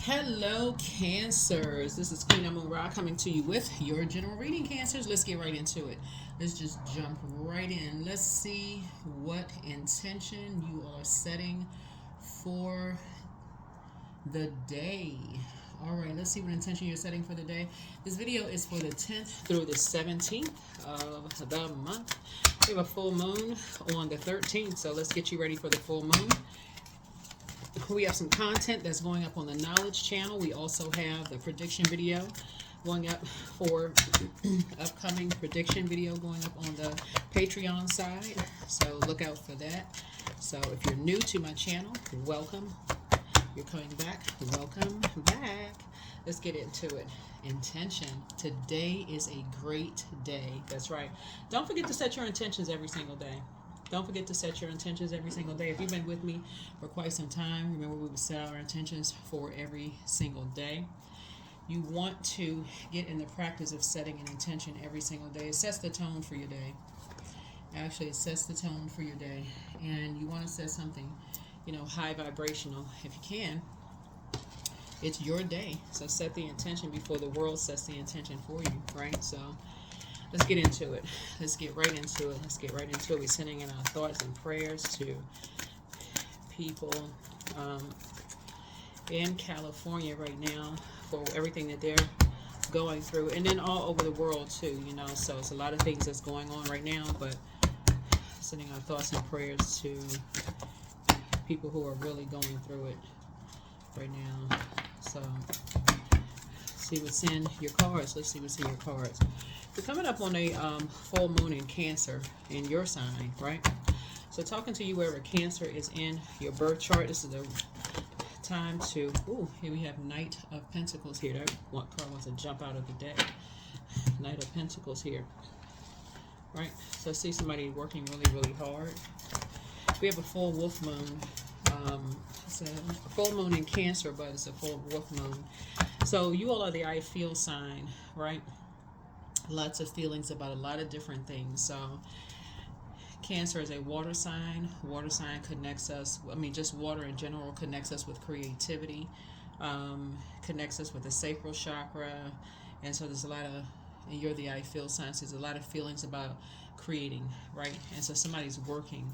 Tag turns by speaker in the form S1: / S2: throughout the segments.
S1: Hello, Cancers. This is Queen Amun Ra coming to you with your general reading, Cancers. Let's get right into it. Let's just jump right in. Let's see what intention you are setting for the day. All right, let's see what intention you're setting for the day. This video is for the 10th through the 17th of the month. We have a full moon on the 13th, so let's get you ready for the full moon. We have some content that's going up on the Knowledge channel. We also have the prediction video going up for upcoming prediction video going up on the Patreon side. So look out for that. So if you're new to my channel, welcome. You're coming back, welcome back. Let's get into it. Intention. Today is a great day. That's right. Don't forget to set your intentions every single day. Don't forget to set your intentions every single day. If you've been with me for quite some time, remember we would set our intentions for every single day. You want to get in the practice of setting an intention every single day. It sets the tone for your day. Actually, it sets the tone for your day. And you want to set something, high vibrational if you can. It's your day. So set the intention before the world sets the intention for you, right? So let's get into it. Let's get right into it. Let's get right into it. We're sending in our thoughts and prayers to people in California right now for everything that they're going through, and then all over the world too, So it's a lot of things that's going on right now, but sending our thoughts and prayers to people who are really going through it right now. So see what's in your cards. Let's see what's in your cards. We're coming up on a full moon in Cancer in your sign, right? So talking to you wherever Cancer is in your birth chart. This is the time to, here we have Knight of Pentacles here. That card wants to jump out of the deck. Knight of Pentacles here, right? So I see somebody working really, really hard. We have a full wolf moon. It's a full moon in Cancer, but it's a full wolf moon. So you all are the I feel sign, right? Lots of feelings about a lot of different things. So Cancer is a water sign. Water sign connects us, just water in general connects us with creativity, connects us with the sacral chakra. And so there's a lot of, and you're the I feel sign, so there's a lot of feelings about creating, right? And so somebody's working,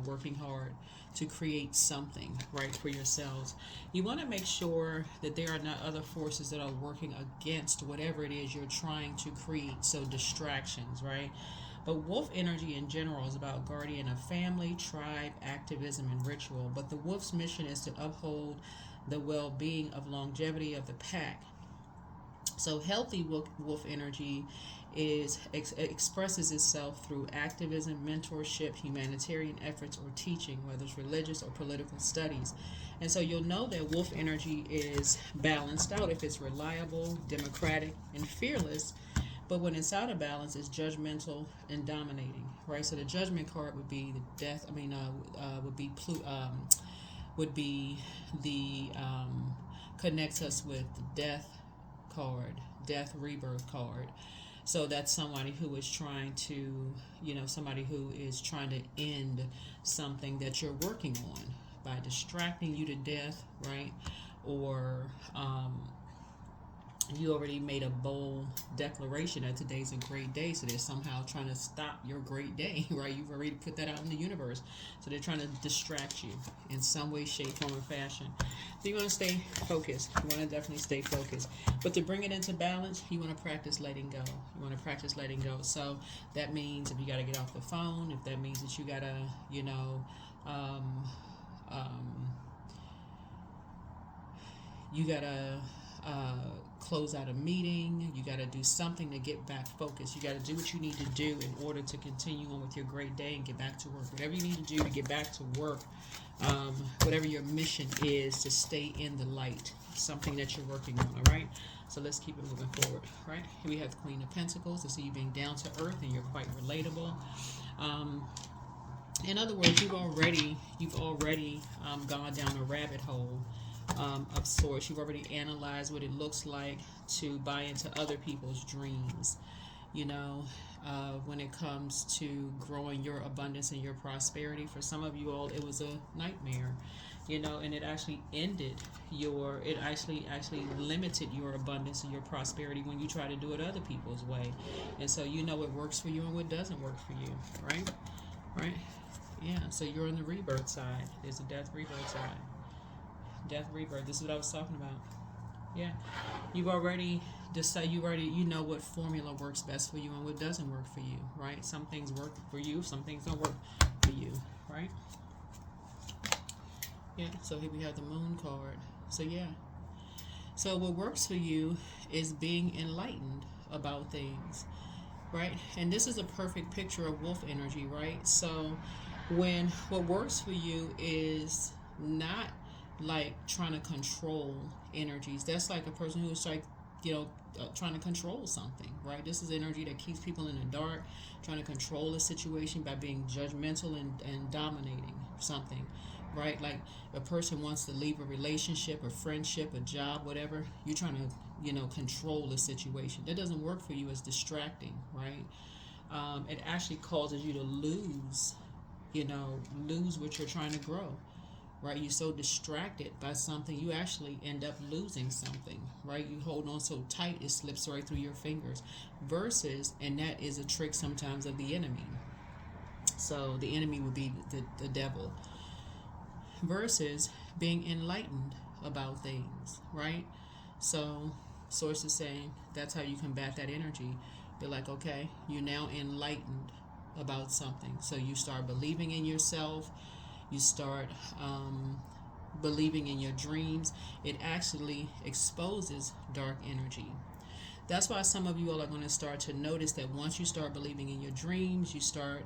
S1: working hard to create something, right, for yourselves. You want to make sure that there are not other forces that are working against whatever it is you're trying to create. So distractions, right? But wolf energy in general is about guardian of family, tribe, activism, and ritual. But the wolf's mission is to uphold the well-being of longevity of the pack. So healthy wolf energy expresses itself through activism, mentorship, humanitarian efforts, or teaching, whether it's religious or political studies. And so you'll know that wolf energy is balanced out if it's reliable, democratic, and fearless. But when it's out of balance, it's judgmental and dominating, right? So the judgment card would be the death. Would be the connects us with the death card, death rebirth card. So that's somebody who is trying to, somebody who is trying to end something that you're working on by distracting you to death, right? Or you already made a bold declaration that today's a great day, so they're somehow trying to stop your great day, right? You've already put that out in the universe, so they're trying to distract you in some way, shape, form, or fashion. So you want to stay focused. You want to definitely stay focused, but to bring it into balance, you want to practice letting go. You want to practice letting go. So that means if you got to get off the phone, if that means that you got to, you got to close out a meeting, you got to do something to get back focused. You got to do what you need to do in order to continue on with your great day and get back to work. Whatever you need to do to get back to work, whatever your mission is to stay in the light, something that you're working on, all right? So let's keep it moving forward, right? Here we have the Queen of Pentacles. I see you being down to earth and you're quite relatable. In other words, you've already gone down a rabbit hole of sorts. You've already analyzed what it looks like to buy into other people's dreams. When it comes to growing your abundance and your prosperity. For some of you all, it was a nightmare. you know, and it actually ended it actually limited your abundance and your prosperity when you try to do it other people's way. And so you know what works for you and what doesn't work for you, right? Right? Yeah, so you're on the rebirth side. There's a death rebirth side. Death rebirth. This is what I was talking about. Yeah. You've already decided, you know what formula works best for you and what doesn't work for you, right? Some things work for you, some things don't work for you, right? Yeah, so here we have the moon card. So yeah. So what works for you is being enlightened about things, right? And this is a perfect picture of wolf energy, right? So when what works for you is not like trying to control energies. That's like a person who's like, trying to control something, right? This is energy that keeps people in the dark, trying to control a situation by being judgmental and dominating something, right? Like a person wants to leave a relationship, a friendship, a job, whatever. You're trying to, control the situation. That doesn't work for you. It's distracting, right? It actually causes you to lose what you're trying to grow, right? You're so distracted by something, you actually end up losing something, right? You hold on so tight, it slips right through your fingers. And that is a trick sometimes of the enemy. So the enemy would be the devil. Versus being enlightened about things, right? So source is saying that's how you combat that energy. You're like, okay, you're now enlightened about something. So you start believing in yourself. You start believing in your dreams. It actually exposes dark energy. That's why some of you all are going to start to notice that once you start believing in your dreams, you start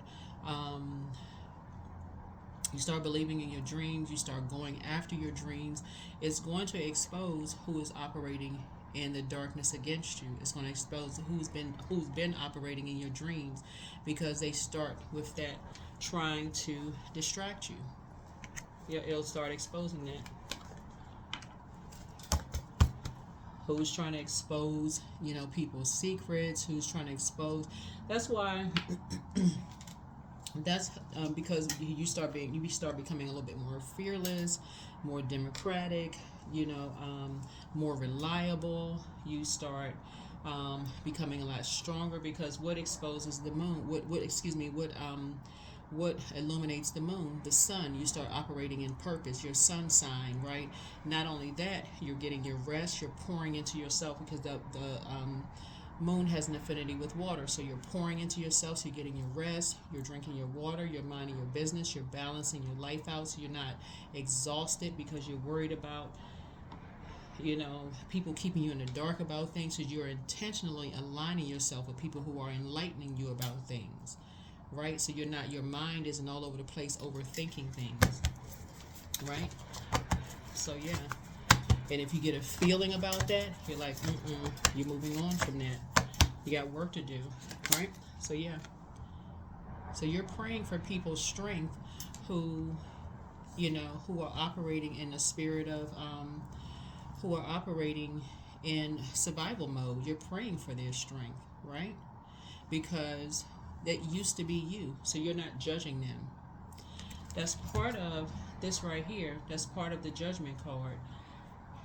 S1: believing in your dreams, you start going after your dreams, it's going to expose who is operating in the darkness against you. It's going to expose who's been operating in your dreams, because they start with that trying to distract you. Yeah, it'll start exposing that. Who's trying to expose, people's secrets, who's trying to expose. That's why that's because you start becoming a little bit more fearless, more democratic, more reliable. You start becoming a lot stronger, because what exposes the moon, what illuminates the moon, the sun. You start operating in purpose, your sun sign, right? Not only that, you're getting your rest, you're pouring into yourself, because the moon has an affinity with water. So you're pouring into yourself, so you're getting your rest, you're drinking your water, you're minding your business, you're balancing your life out, so you're not exhausted because you're worried about people keeping you in the dark about things. So you're intentionally aligning yourself with people who are enlightening you about things, right? So your mind isn't all over the place overthinking things, right? So yeah. And if you get a feeling about that, you're like, you're moving on from that. You got work to do, right? So yeah. So you're praying for people's strength who are operating in the spirit of, who are operating in survival mode. You're praying for their strength, right? Because that used to be you. So you're not judging them. That's part of this right here. That's part of the judgment card.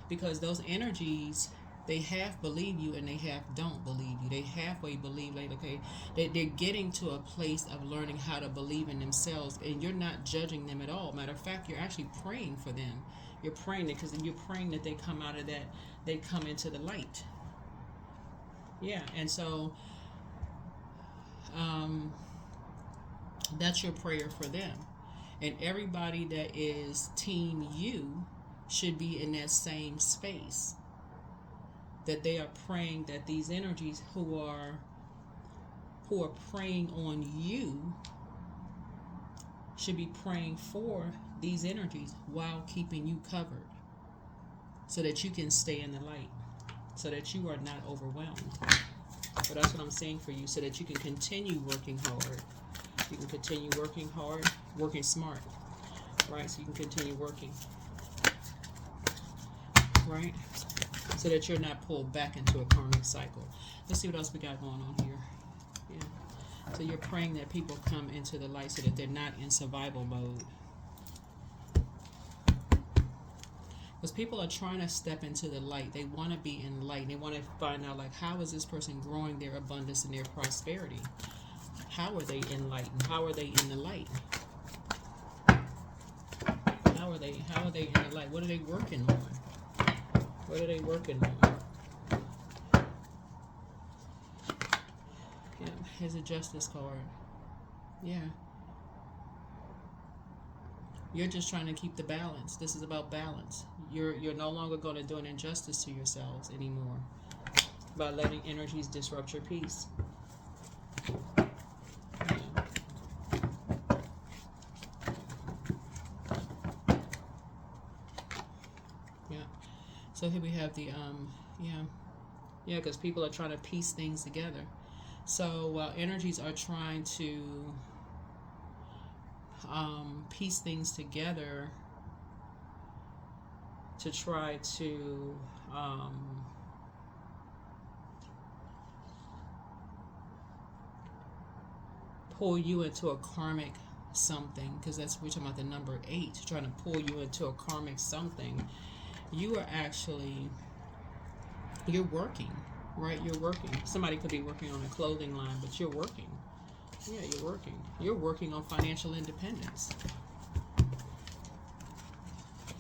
S1: Because those energies, they half believe you and they half don't believe you. They halfway believe, like, okay, they're getting to a place of learning how to believe in themselves, and you're not judging them at all. Matter of fact, you're actually praying for them. You're praying that they come out of that, they come into the light. Yeah, and so that's your prayer for them. And everybody that is team you should be in that same space, that they are praying that these energies who are praying on you should be praying for these energies while keeping you covered, so that you can stay in the light, so that you are not overwhelmed. But that's what I'm saying for you, so that you can continue working hard. You can continue working hard, working smart, right? So you can continue working, right? So that you're not pulled back into a karmic cycle. Let's see what else we got going on here. Yeah. So you're praying that people come into the light, so that they're not in survival mode. Because people are trying to step into the light. They want to be in light. They want to find out, like, how is this person growing their abundance and their prosperity? How are they enlightened? How are they in the light? How are they in the light? What are they working on? What are they working on? Yeah, here's a justice card. Yeah. You're just trying to keep the balance. This is about balance. You're no longer going to do an injustice to yourselves anymore by letting energies disrupt your peace. Yeah. So here we have the because people are trying to piece things together. So while energies are trying to piece things together to try to pull you into a karmic something, because that's we're talking about the number 8, trying to pull you into a karmic something. You are actually, you're working, right? You're working. Somebody could be working on a clothing line, but you're working. Yeah, you're working. You're working on financial independence.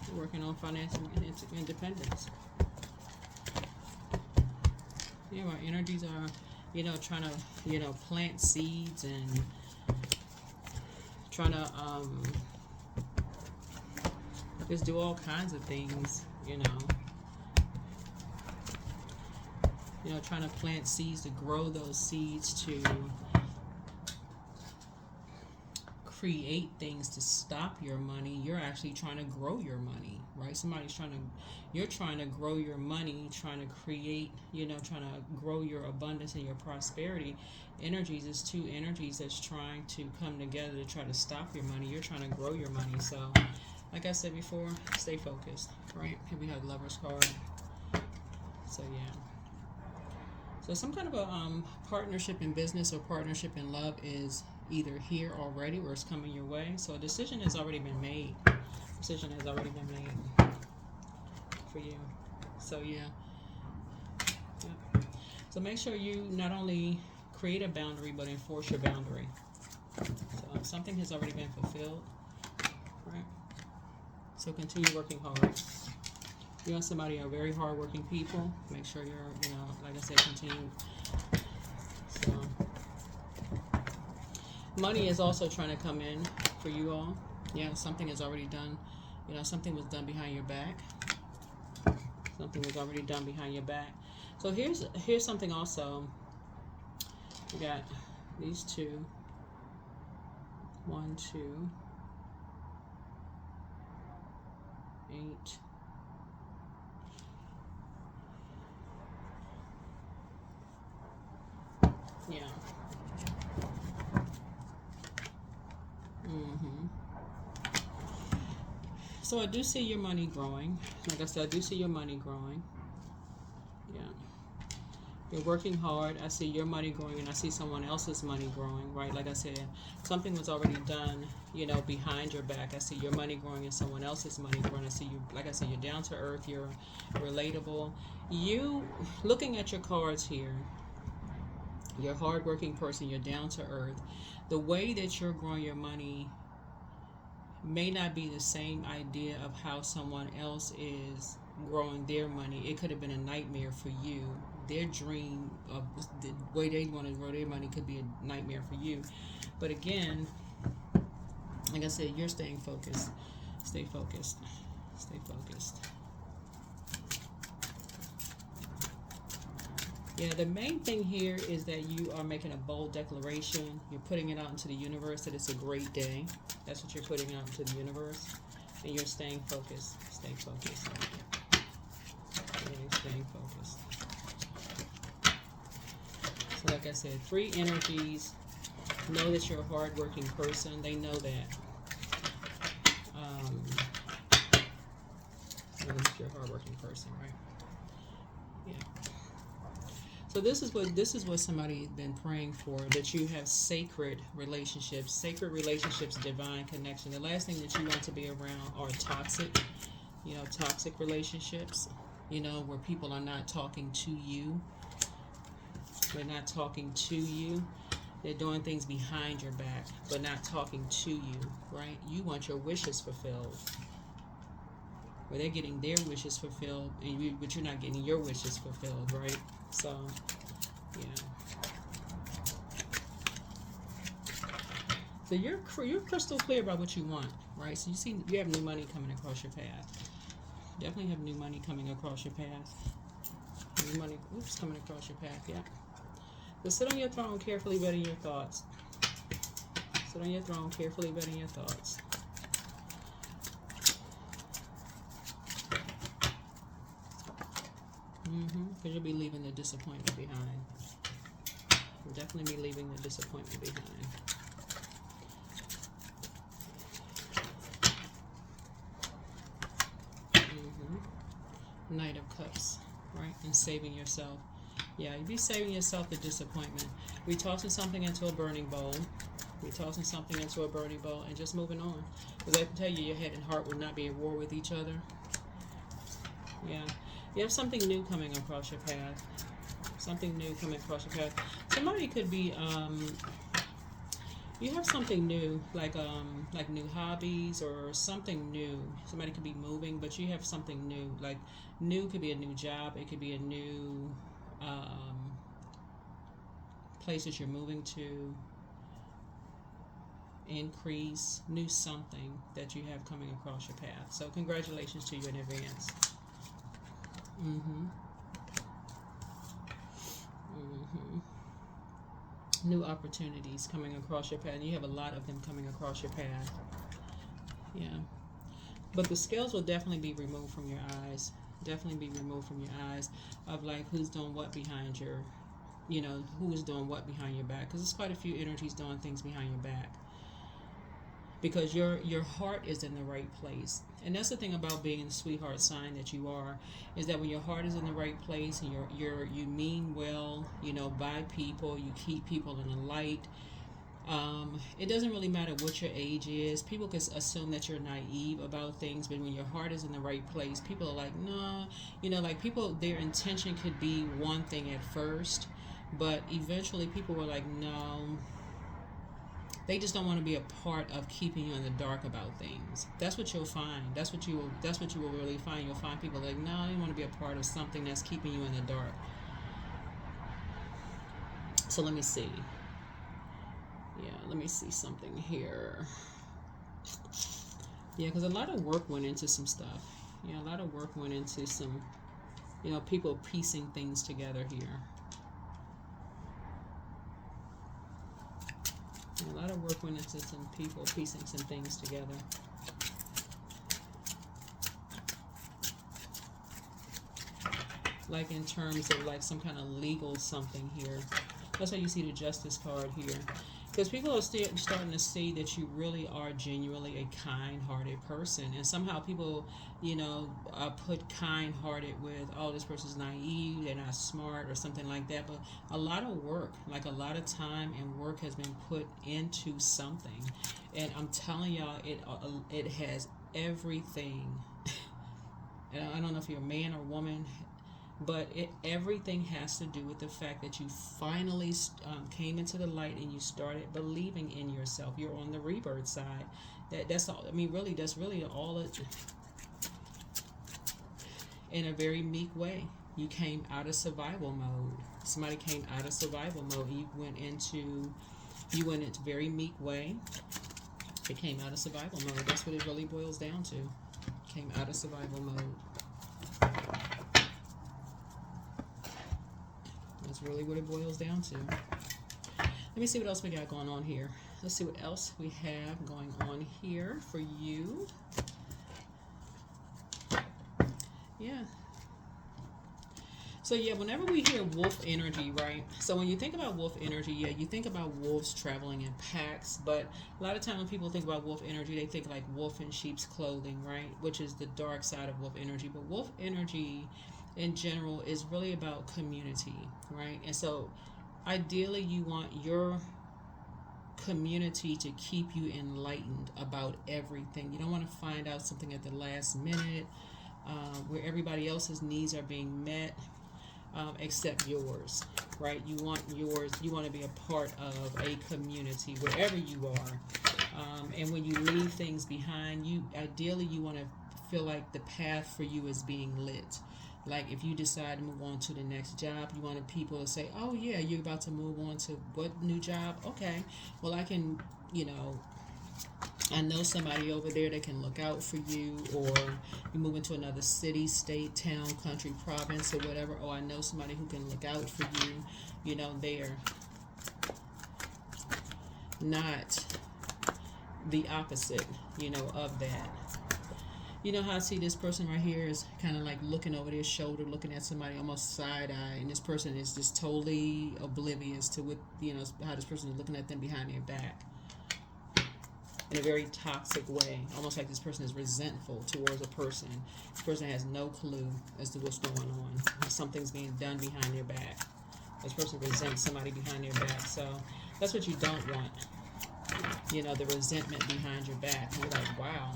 S1: You're working on financial independence. Yeah, our energies are, trying to, plant seeds and trying to just do all kinds of things, trying to plant seeds to grow those seeds to create things to stop your money. You're actually trying to grow your money, right? You're trying to grow your money, trying to create, trying to grow your abundance and your prosperity. Energies is 2 energies that's trying to come together to try to stop your money. You're trying to grow your money. So, like I said before, stay focused, right? Here we have Lover's card. So, yeah. So some kind of a partnership in business or partnership in love is either here already or it's coming your way. So a decision has already been made. Decision has already been made for you. So yeah. So make sure you not only create a boundary but enforce your boundary. So something has already been fulfilled, right? So continue working hard. You and somebody are very hardworking people. Make sure you're, like I said, continue. So, money is also trying to come in for you all. Yeah, something is already done. Something was done behind your back. Something was already done behind your back. So here's something also. We got these 2. 1, 2, 8. Yeah. So I do see your money growing. Like I said, I do see your money growing. Yeah. You're working hard. I see your money growing, and I see someone else's money growing, right? Like I said, something was already done, behind your back. I see your money growing and someone else's money growing. I see you, like I said, you're down to earth. You're relatable. You, looking at your cards here, you're a hardworking person. You're down to earth. The way that you're growing your money may not be the same idea of how someone else is growing their money. It could have been a nightmare for you. Their dream of the way they want to grow their money could be a nightmare for you. But again, like I said, you're staying focused. Stay focused. Stay focused. Yeah, the main thing here is that you are making a bold declaration. You're putting it out into the universe that it's a great day. That's what you're putting out into the universe. And you're staying focused. Stay focused. Yeah, staying focused. So like I said, 3 energies. Know that you're a hardworking person. They know that. Know that you're a hardworking person, right? Yeah. So this is what somebody's been praying for, that you have sacred relationships, divine connection. The last thing that you want to be around are toxic You know, toxic relationships, you know, where people are not talking to you. They're not talking to you. They're doing things behind your back, but not talking to you, right? You want your wishes fulfilled. Where they're getting their wishes fulfilled, but you're not getting your wishes fulfilled, right? So, yeah. So you're crystal clear about what you want, right? So you see, you have new money coming across your path. Definitely have new money coming across your path. New money, oops, coming across your path, yeah. So sit on your throne, carefully vetting your thoughts. Sit on your throne, carefully vetting your thoughts. Because you'll be leaving the disappointment behind. You'll definitely be leaving the disappointment behind. Knight of Cups, right? And saving yourself. Yeah, you'd be saving yourself the disappointment. We tossing something into a burning bowl. We tossing something into a burning bowl and just moving on. Because I can tell you, your head and heart will not be at war with each other. Yeah. You have something new coming across your path. Something new coming across your path. Somebody could be, you have something new, like new hobbies or something new. Somebody could be moving, but you have something new. Like, new could be a new job. It could be a new place that you're moving to. Increase, new something that you have coming across your path. So congratulations to you in advance. New opportunities coming across your path. You have a lot of them coming across your path. Yeah. But the scales will definitely be removed from your eyes. Definitely be removed from your eyes of like who's doing what behind your, you know, who is doing what behind your back. Because there's quite a few energies doing things behind your back. Because your heart is in the right place. And that's the thing about being a sweetheart sign that you are, is that when your heart is in the right place and you mean well, you know, by people, you keep people in the light. It doesn't really matter what your age is. People can assume that you're naive about things, but when your heart is in the right place, people are like, no, you know, like people, their intention could be one thing at first, but eventually people were like, no. They just don't want to be a part of keeping you in the dark about things. That's what you'll find. That's what you will really find. You'll find people like, no, they want to be a part of something that's keeping you in the dark. So let me see. Yeah, let me see something here. Yeah, because a lot of work went into some stuff. Yeah, a lot of work went into some, you know, people piecing things together here. A lot of work went into some people piecing some things together. Like in terms of like some kind of legal something here. That's why you see the Justice card here. Because people are starting to see that you really are genuinely a kind-hearted person. And somehow people, you know, put kind-hearted with, oh, this person's naive, they're not smart or something like that. But a lot of work, like a lot of time and work has been put into something. And I'm telling y'all, it has everything. And I don't know if you're a man or woman, but everything has to do with the fact that you finally came into the light and you started believing in yourself. You're on the rebirth side. That's all. I mean, really, that's really all it. In a very meek way, you came out of survival mode. Somebody came out of survival mode. And you went into very meek way. It came out of survival mode. That's what it really boils down to. Came out of survival mode. That's really what it boils down to. Let me see what else we got going on here. Let's see what else we have going on here for you. Yeah. So yeah, whenever we hear wolf energy, right? So when you think about wolf energy, yeah, you think about wolves traveling in packs, but a lot of times when people think about wolf energy, they think like wolf in sheep's clothing, right? Which is the dark side of wolf energy. But wolf energy in general is really about community, right? And so ideally you want your community to keep you enlightened about everything. You don't want to find out something at the last minute. where everybody else's needs are being met, except yours, right? You want yours, you want to be a part of a community wherever you are. And when you leave things behind, you ideally you want to feel like the path for you is being lit. Like if you decide to move on to the next job, you wanted people to say, "Oh yeah, you're about to move on to what new job? Okay, well I can, I know somebody over there that can look out for you, or you move into another city, state, town, country, province, or whatever. Oh, I know somebody who can look out for you. They're not the opposite, of that. You know how I see this person right here is kind of like looking over their shoulder, looking at somebody almost side eye, and this person is just totally oblivious to what, how this person is looking at them behind their back in a very toxic way, almost like this person is resentful towards a person. This person has no clue as to what's going on. Something's being done behind their back. This person resents somebody behind their back. So that's what you don't want. The resentment behind your back. You're like, wow.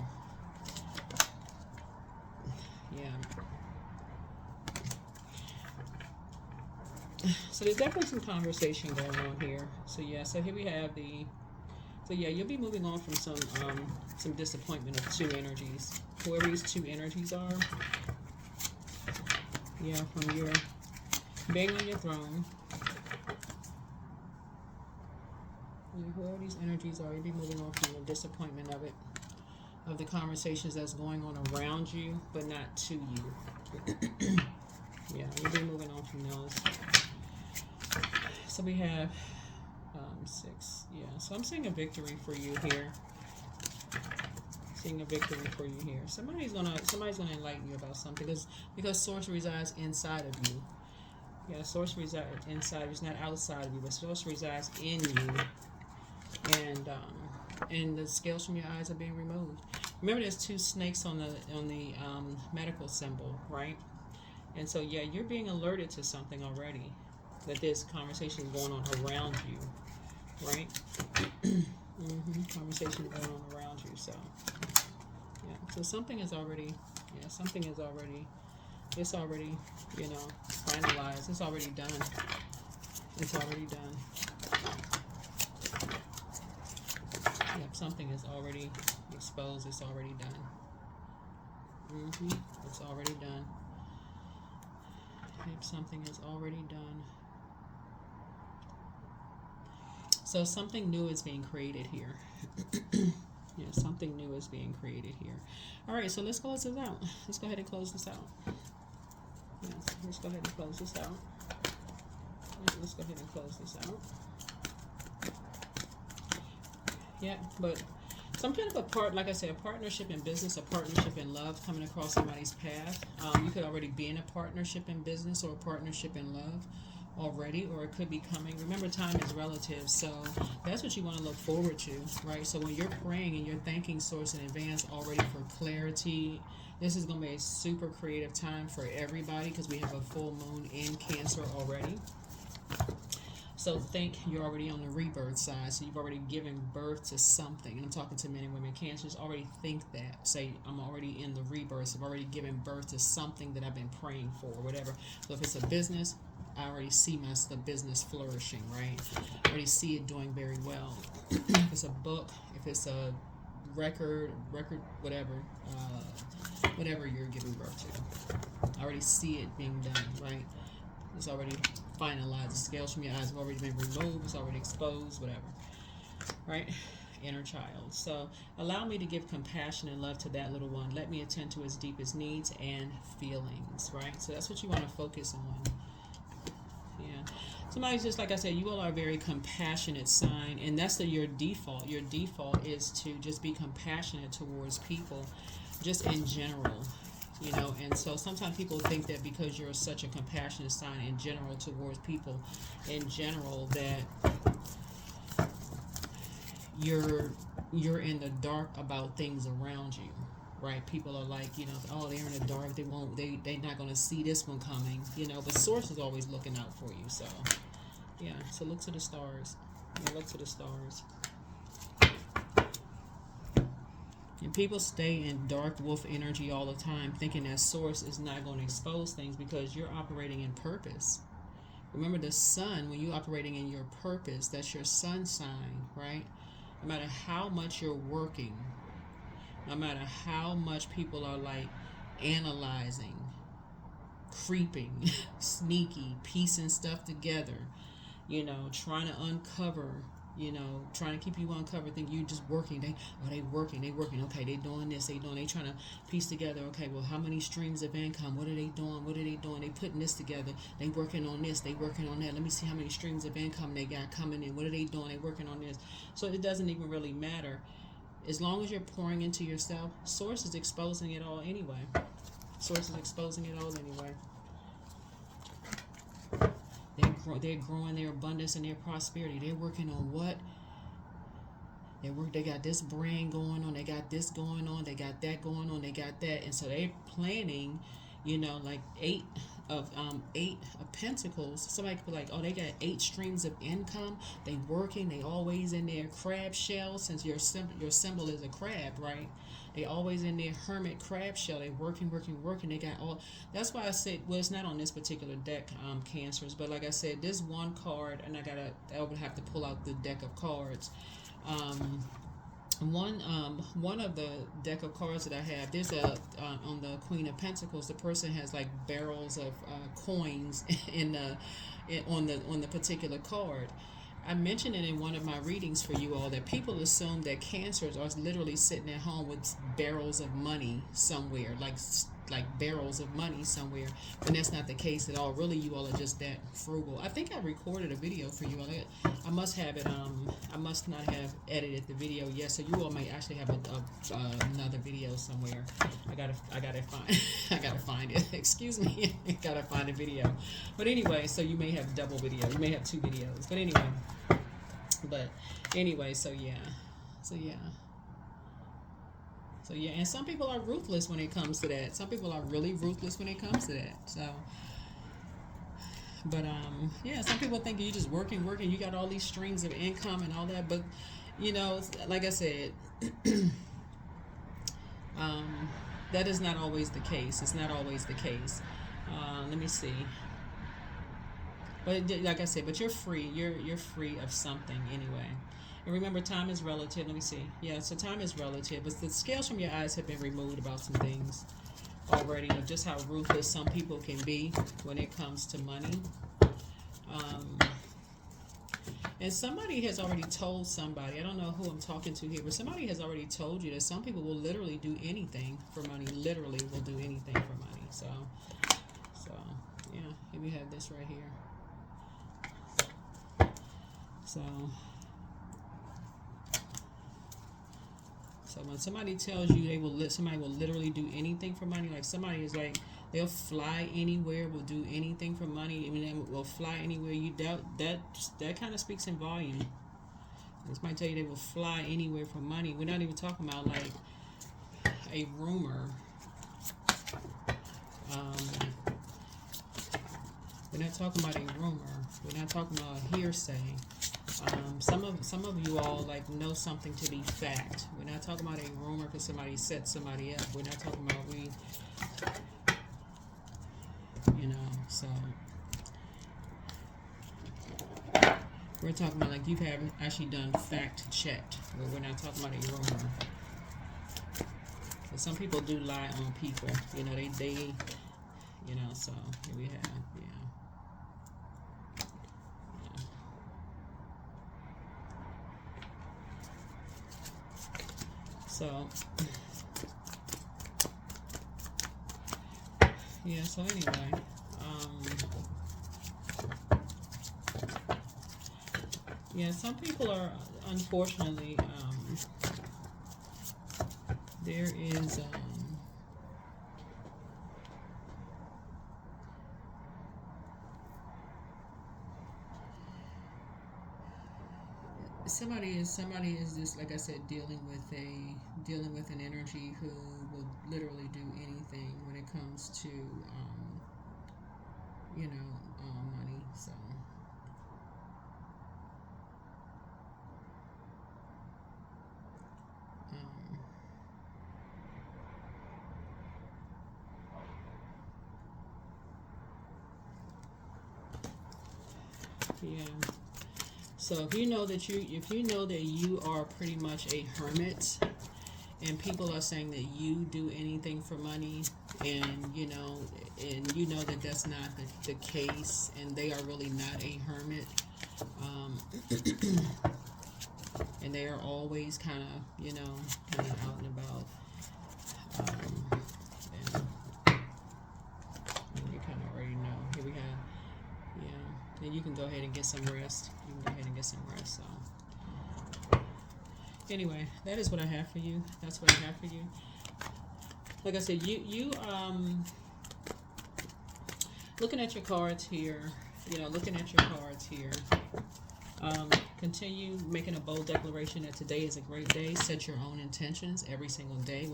S1: Yeah. So there's definitely some conversation going on here. So yeah, so here we have you'll be moving on from some disappointment of two energies. Whoever these two energies are. Yeah, from your being on your throne. Yeah, whoever these energies are, you'll be moving on from the disappointment of it. Of the conversations that's going on around you, but not to you. Yeah, you'll be moving on from those. So we have 6. Yeah, so I'm seeing a victory for you here. Seeing a victory for you here. Somebody's gonna enlighten you about something because Source resides inside of you. Yeah, Source resides inside of you. It's not outside of you, but Source resides in you. And the scales from your eyes are being removed. Remember, there's 2 snakes on the medical symbol, right? And so, yeah, you're being alerted to something already, that this conversation is going on around you, right? Conversation is going on around you. So, yeah. So something is already, it's already, finalized. It's already done. It's already done. Yep, something is already exposed. It's already done. It's already done. Yep, something is already done. So something new is being created here. Yeah, something new is being created here. All right, so let's close this out. Let's go ahead and close this out. Yeah, let's go ahead and close this out. Yeah, let's go ahead and close this out. Yeah, but some kind of like I said, a partnership in business, a partnership in love coming across somebody's path. You could already be in a partnership in business or a partnership in love already, or it could be coming. Remember, time is relative, so that's what you want to look forward to, right? So when you're praying and you're thanking Source in advance already for clarity, this is going to be a super creative time for everybody because we have a full moon in Cancer already. So think you're already on the rebirth side. So you've already given birth to something. And I'm talking to men and women. Cancers already think that. Say, I'm already in the rebirth. So I've already given birth to something that I've been praying for, whatever. So if it's a business, I already see the business flourishing, right? I already see it doing very well. If it's a book, if it's a record, whatever you're giving birth to. I already see it being done, right? It's already finalized. The scales from your eyes have already been removed. It's already exposed, whatever. Right? Inner child. So allow me to give compassion and love to that little one. Let me attend to its deepest needs and feelings. Right? So that's what you want to focus on. Yeah. Somebody's just, like I said, you all are a very compassionate sign, and that's your default. Your default is to just be compassionate towards people, just in general. And so sometimes people think that because you're such a compassionate sign in general towards people in general, that you're in the dark about things around you, right? People are like, oh, they're in the dark, they're not going to see this one coming, but Source is always looking out for you. So yeah, so look to the stars. Look to the stars. And people stay in dark wolf energy all the time, thinking that source is not going to expose things because you're operating in purpose. Remember the sun, when you're operating in your purpose, that's your sun sign, right? No matter how much you're working, no matter how much people are like analyzing, creeping, sneaky, piecing stuff together, trying to uncover, trying to keep you uncovered, think you just working. They working. Okay, they doing this, they trying to piece together. Okay, well, how many streams of income? What are they doing? They putting this together. They working on this, they working on that. Let me see how many streams of income they got coming in. What are they doing? They working on this. So it doesn't even really matter. As long as you're pouring into yourself, source is exposing it all anyway. Source is exposing it all anyway. They're growing their abundance and their prosperity. They're working on what? They got this brand going on. They got this going on. They got that going on. They got that. And so they're planning, like eight of pentacles. Somebody could be like, oh, they got 8 streams of income. They working. They always in their crab shell, since your symbol is a crab, right? They always in their hermit crab shell. They working. They got all. That's why I said, well, it's not on this particular deck, Cancers, but like I said, this one card, and I would have to pull out the deck of cards. One of the deck of cards that I have, there's on the Queen of Pentacles, the person has like barrels of coins on the particular card. I mentioned it in one of my readings for you all that people assume that Cancers are literally sitting at home with barrels of money somewhere, like barrels of money somewhere, and that's not the case at all. Really, you all are just that frugal. I think I recorded a video for you all. I must have it. I must not have edited the video yet, so you all may actually have another video somewhere. I gotta find. I gotta find it. Excuse me. I gotta find a video. But anyway, so you may have double video. You may have 2 videos. But anyway, so yeah. So yeah, and some people are ruthless when it comes to that. Some people are really ruthless when it comes to that. So, but yeah, some people think you're just working. You got all these streams of income and all that, but like I said, that is not always the case. It's not always the case. Let me see. But like I said, but you're free. You're free of something anyway. And remember, time is relative. Let me see. Yeah, so time is relative. But the scales from your eyes have been removed about some things already, of just how ruthless some people can be when it comes to money. And somebody has already told somebody, I don't know who I'm talking to here, but somebody has already told you that some people will literally do anything for money. Literally will do anything for money. So yeah, here we have this right here. So when somebody tells you somebody will literally do anything for money, like somebody is like, they'll fly anywhere, will do anything for money. I mean, they will fly anywhere. You doubt that kind of speaks in volume. This might tell you they will fly anywhere for money. We're not even talking about like a rumor. We're not talking about a rumor. We're not talking about a hearsay. Some of you all like know something to be fact. We're not talking about a rumor because somebody set somebody up. We're not talking about so we're talking about like you've actually done fact checked. We're not talking about a rumor. But some people do lie on people. They so here we have, So, yeah, so anyway, some people are, unfortunately, there is, somebody is just, like I said, dealing with an energy who will literally do anything when it comes to money. So Yeah. So if you know that you are pretty much a hermit, and people are saying that you do anything for money, and you know that that's not the case, and they are really not a hermit, and they are always kind of out and about, and you kind of already know. Here we have, yeah, and you can go ahead and get some rest. So anyway, that is what I have for you. That's what I have for you. Like I said, you looking at your cards here, continue making a bold declaration that today is a great day. Set your own intentions every single day,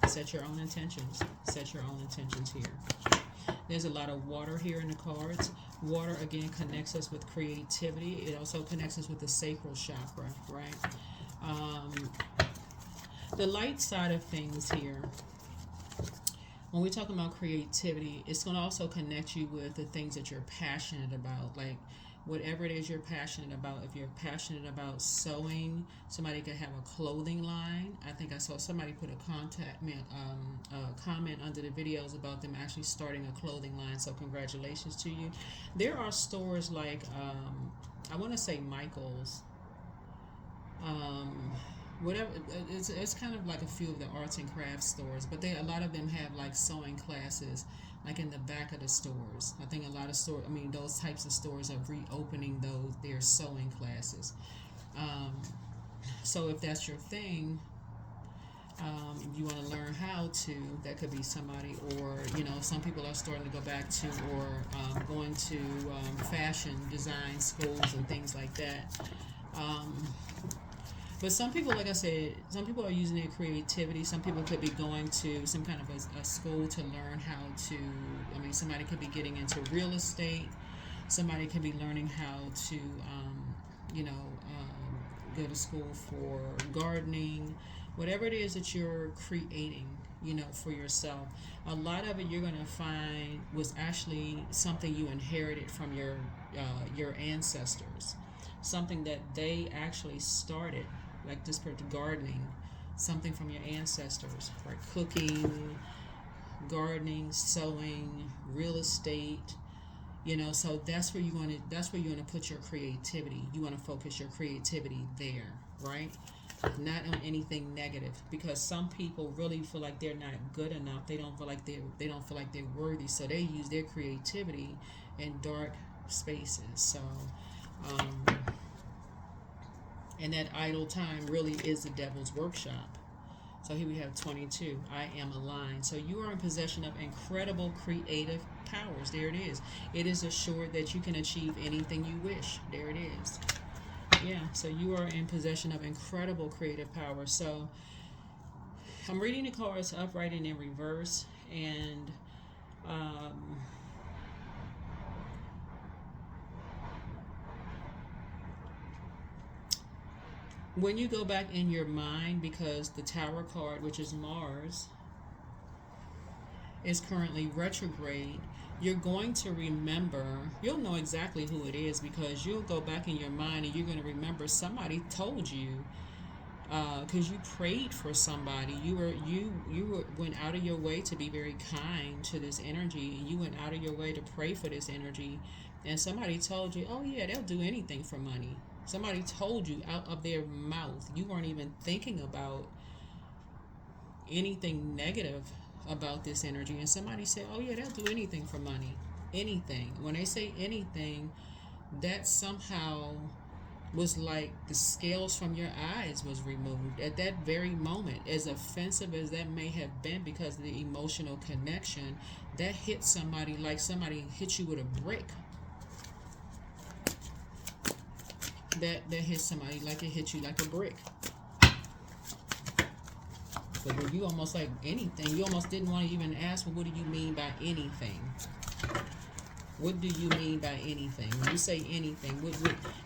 S1: set your own intentions. Set your own intentions here. There's a lot of water here in the cards. Water, again, connects us with creativity. It also connects us with the sacral chakra, right? The light side of things here, when we're talking about creativity, it's going to also connect you with the things that you're passionate about. Like, whatever it is you're passionate about. If you're passionate about sewing, somebody could have a clothing line. I think I saw somebody put a comment under the videos about them actually starting a clothing line. So congratulations to you. There are stores like, I want to say Michael's. Whatever, it's kind of like a few of the arts and crafts stores, but a lot of them have like sewing classes like in the back of the stores. I think a lot of those types of stores are reopening their sewing classes. So if that's your thing, if you want to learn how to, that could be somebody, or some people are starting to go back to, or going to fashion design schools and things like that. But some people, like I said, some people are using their creativity. Some people could be going to some kind of a school to learn how to, somebody could be getting into real estate. Somebody could be learning how to, go to school for gardening. Whatever it is that you're creating, for yourself. A lot of it you're going to find was actually something you inherited from your ancestors. Something that they actually started, like this part, gardening, something from your ancestors, like cooking, gardening, sewing, real estate. So that's where you're going to put your creativity. You want to focus your creativity there, right? Not on anything negative, because some people really feel like they're not good enough. They don't feel like they're worthy, so they use their creativity in dark spaces. So and that idle time really is the devil's workshop. So here we have 22. I am aligned. So you are in possession of incredible creative powers. There it is. It is assured that you can achieve anything you wish. There it is. Yeah, so you are in possession of incredible creative power. So I'm reading the cards upright and in reverse, and when you go back in your mind, because the Tower card, which is Mars, is currently retrograde, you're going to remember, you'll know exactly who it is, because you'll go back in your mind and you're going to remember somebody told you, because you prayed for somebody. You went out of your way to be very kind to this energy, and you went out of your way to pray for this energy, and somebody told you, oh yeah, they'll do anything for money. Somebody told you out of their mouth. You weren't even thinking about anything negative about this energy, and somebody said, oh yeah, they'll do anything for money. Anything. When they say anything, that somehow was like the scales from your eyes was removed at that very moment. As offensive as that may have been, because of the emotional connection, that hit somebody like somebody hit you with a brick. That hit somebody like it hit you like a brick. But you almost like anything. You almost didn't want to even ask, well, what do you mean by anything? What do you mean by anything? When you say anything, what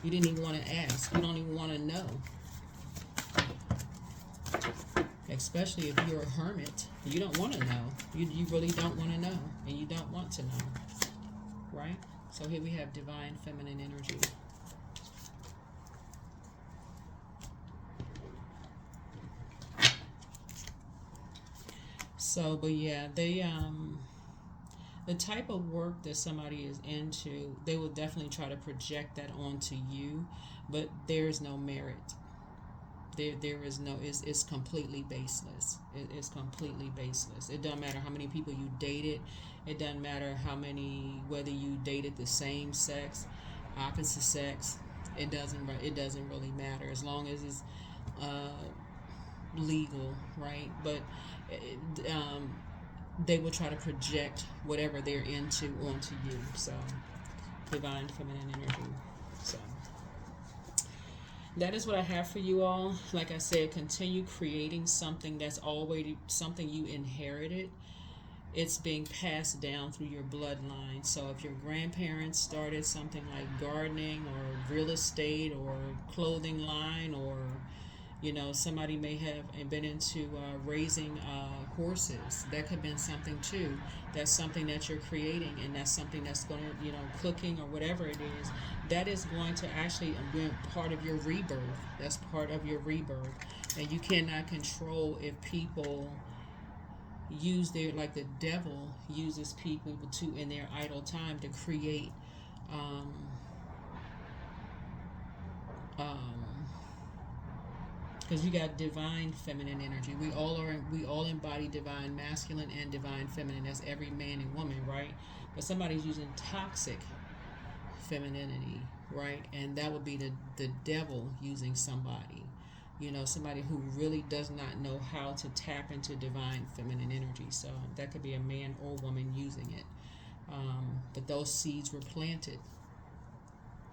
S1: you didn't even want to ask. You don't even want to know. Especially if you're a hermit. You don't want to know. You really don't want to know. And you don't want to know. Right? So here we have divine feminine energy. So, but yeah, they the type of work that somebody is into, they will definitely try to project that onto you, but there is no merit. There is no, it's completely baseless. It's completely baseless. It doesn't matter how many people you dated. It doesn't matter how many, whether you dated the same sex, opposite sex. It doesn't really matter as long as it's uh, legal, right? But they will try to project whatever they're into onto you. So divine feminine energy. So that is what I have for you all. Like I said, continue creating something that's already something you inherited. It's being passed down through your bloodline. So if your grandparents started something like gardening or real estate or clothing line, or somebody may have been into raising horses. That could have been something too. That's something that you're creating, and that's something that's going to, cooking or whatever it is. That is going to actually be part of your rebirth. That's part of your rebirth. And you cannot control if people use their, like the devil uses people to, in their idle time, to create um, um, because you got divine feminine energy. We all embody divine masculine and divine feminine. That's every man and woman, right? But somebody's using toxic femininity, right? And that would be the devil using somebody. Somebody who really does not know how to tap into divine feminine energy. So that could be a man or woman using it. But those seeds were planted,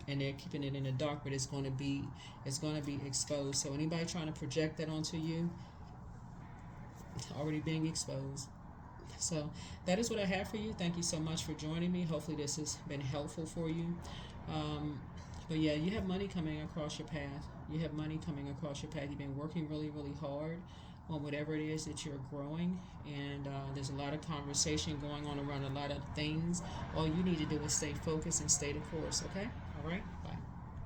S1: and they're keeping it in the dark, but it's going to be exposed. So anybody trying to project that onto you, it's already being exposed. So that is what I have for you. Thank you so much for joining me. Hopefully this has been helpful for you. But yeah, you have money coming across your path. You have money coming across your path. You've been working really, really hard on whatever it is that you're growing, and there's a lot of conversation going on around a lot of things. All you need to do is stay focused and stay the course. Okay? All right? Bye.